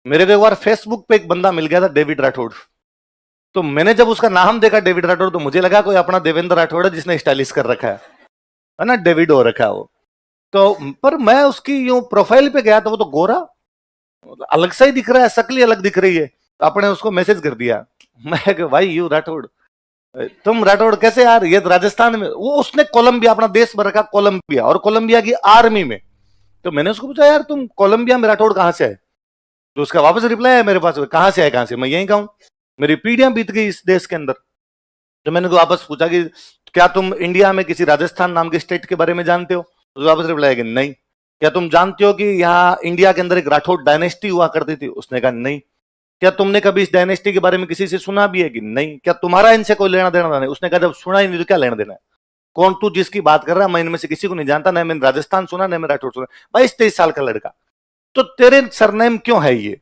मेरे को एक बार फेसबुक पे एक बंदा मिल गया था, डेविड राठौड़। तो मैंने जब उसका नाम देखा डेविड राठौड़, तो मुझे लगा कोई अपना देवेंद्र राठौड़ है जिसने स्टाइलिश कर रखा है ना, डेविड हो रखा है वो। तो पर मैं उसकी यूं प्रोफाइल पे गया तो वो तो गोरा अलग सा ही दिख रहा है, शक्ल ही अलग दिख रही है। तो आपने उसको मैसेज कर दिया। मैं कि भाई यू राठौड़, तुम राठौड़ कैसे यार, ये तो राजस्थान में। वो उसने कोलंबिया अपना देश में रखा, कोलंबिया, और कोलंबिया की आर्मी में। तो मैंने उसको पूछा यार तुम कोलंबिया में राठौड़ कहां से है? तो उसका वापस रिप्लाई है मेरे पास, कहां से है, कहां से, मैं यहीं का हूं, मेरी पीढ़ियां बीत गई इस देश के अंदर। तो मैंने वापस पूछा कि क्या तुम इंडिया में किसी राजस्थान नाम के स्टेट के बारे में जानते हो? तो वापस रिप्लाई कि नहीं। क्या तुम जानते हो कि यहाँ इंडिया के अंदर एक राठौड़ डायनेस्टी हुआ करती थी? उसने कहा नहीं। क्या तुमने कभी इस डायनेस्टी के बारे में किसी से सुना भी है? कि नहीं। क्या तुम्हारा इनसे कोई लेना देना नहीं? उसने कहा जब सुना ही नहीं तो क्या लेना देना है? कौन तू जिसकी बात कर रहा है? मैं इनमें से किसी को नहीं जानता, ना मैंने राजस्थान सुना, ना मैं राठौड़ सुना। 22-23 साल का लड़का, तो तेरे सरनेम क्यों है ये?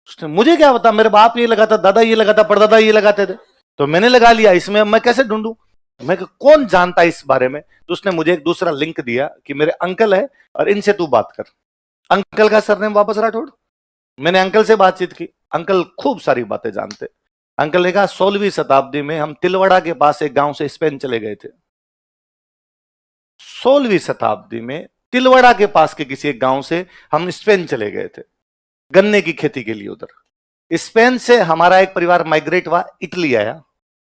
उसने, मुझे क्या पता, मेरे बाप ये लगाता, दादा ये लगाता, परदादा ये लगाते थे, तो मैंने लगा लिया, इसमें अब मैं कैसे ढूंढूं? मैं कौन जानता इस बारे में? तो उसने मुझे एक दूसरा लिंक दिया कि मेरे अंकल है और इनसे तू बात कर। अंकल का सरनेम वापस राठौड़। मैंने अंकल से बातचीत की, अंकल खूब सारी बातें जानते। अंकल ने कहा 16वीं शताब्दी में हम तिलवाड़ा के पास एक गांव से स्पेन चले गए थे। 16वीं शताब्दी में तिलवाड़ा के पास के किसी एक गांव से हम स्पेन चले गए थे गन्ने की खेती के लिए। उधर स्पेन से हमारा एक परिवार माइग्रेट हुआ, इटली आया।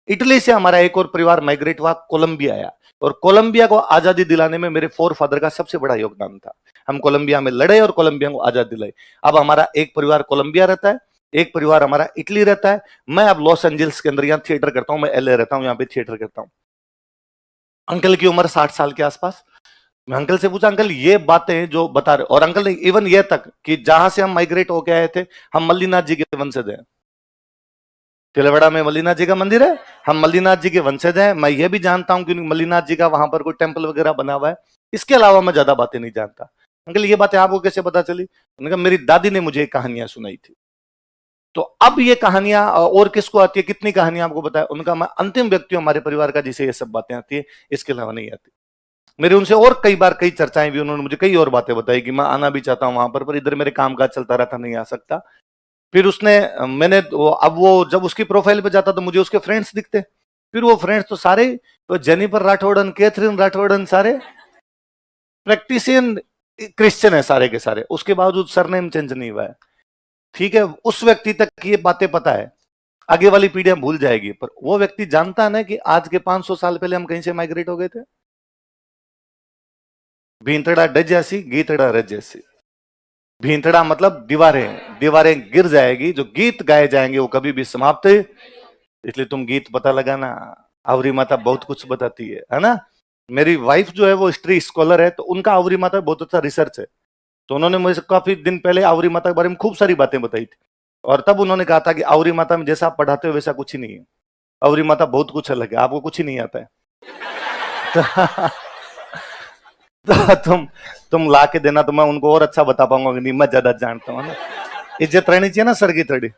इटली से हमारा एक और परिवार माइग्रेट हुआ, कोलंबिया आया। और कोलंबिया को आजादी दिलाने में मेरे फोर फादर का सबसे बड़ा योगदान था। हम कोलंबिया में लड़े और कोलंबिया को आजादी दिलाई। अब हमारा एक परिवार कोलंबिया रहता है, एक परिवार हमारा इटली रहता है। मैं अब लॉस एंजल्स के अंदर यहाँ थिएटर करता हूं, मैं एलए रहता हूं, यहाँ पे थिएटर करता हूं। अंकल की उम्र 60 साल के आसपास। मैं अंकल से पूछा, अंकल ये बातें जो बता रहे, और अंकल ने इवन ये तक कि जहां से हम माइग्रेट होके आए थे, हम मल्लीनाथ जी के वंशज हैं। तिलवाड़ा में मल्लीनाथ जी का मंदिर है, हम मल्लीनाथ जी के वंशज हैं। मैं ये भी जानता हूं कि मल्लीनाथ जी का वहां पर कोई टेंपल वगैरह बना हुआ है। इसके अलावा मैं ज्यादा बातें नहीं जानता। अंकल ये बातें आपको कैसे पता चली? उन्होंने कहा मेरी दादी ने मुझे कहानियां सुनाई थी। तो अब ये कहानियां और किसको आती है, कितनी कहानियां आपको बताया? उनका मैं अंतिम व्यक्ति हूं हमारे परिवार का जिसे ये सब बातें आती है, इसके अलावा नहीं आती। मेरे उनसे और कई बार कई चर्चाएं भी, उन्होंने मुझे कई और बातें बताई कि मैं आना भी चाहता हूं वहां पर इधर मेरे काम काज चलता रहता, नहीं आ सकता। फिर उसने, मैंने अब वो जब उसकी प्रोफाइल पे जाता तो मुझे उसके फ्रेंड्स दिखते। फिर वो फ्रेंड्स तो सारे, तो जेनिफर राठौड़न, कैथरीन राठौड़न, सारे प्रैक्टिसियन क्रिश्चियन है सारे के सारे। उसके बावजूद सरनेम चेंज नहीं हुआ है। ठीक है, उस व्यक्ति तक ये बातें पता है, आगे वाली पीढ़ियां भूल जाएगी, पर वो व्यक्ति जानता है ना कि आज के 500 साल पहले हम कहीं से माइग्रेट हो गए थे। भींतड़ा डज जैसी, गीतड़ा रज जैसी। भींतड़ा मतलब दीवारें, दीवारें गिर जाएगी, जो गीत गाए जाएंगे वो कभी भी समाप्त। इसलिए तुम गीत पता लगाना, आवरी माता बहुत कुछ बताती है ना। मेरी वाइफ जो है वो हिस्ट्री स्कॉलर है, तो उनका आवरी माता बहुत अच्छा रिसर्च है। तो उन्होंने मुझे काफी दिन पहले आवरी माता के बारे में खूब सारी बातें बताई थी। और तब उन्होंने कहा था कि आवरी माता में जैसा आप पढ़ाते हो वैसा कुछ ही नहीं है, आवरी माता बहुत कुछ अलग है, आपको कुछ ही नहीं आता है। तो तुम ला के देना तो मैं उनको और अच्छा बता पाऊंगा कि नहीं मैं ज्यादा जानता हूँ ना। इज्जत रहनी चाहिए ना सर की थोड़ी।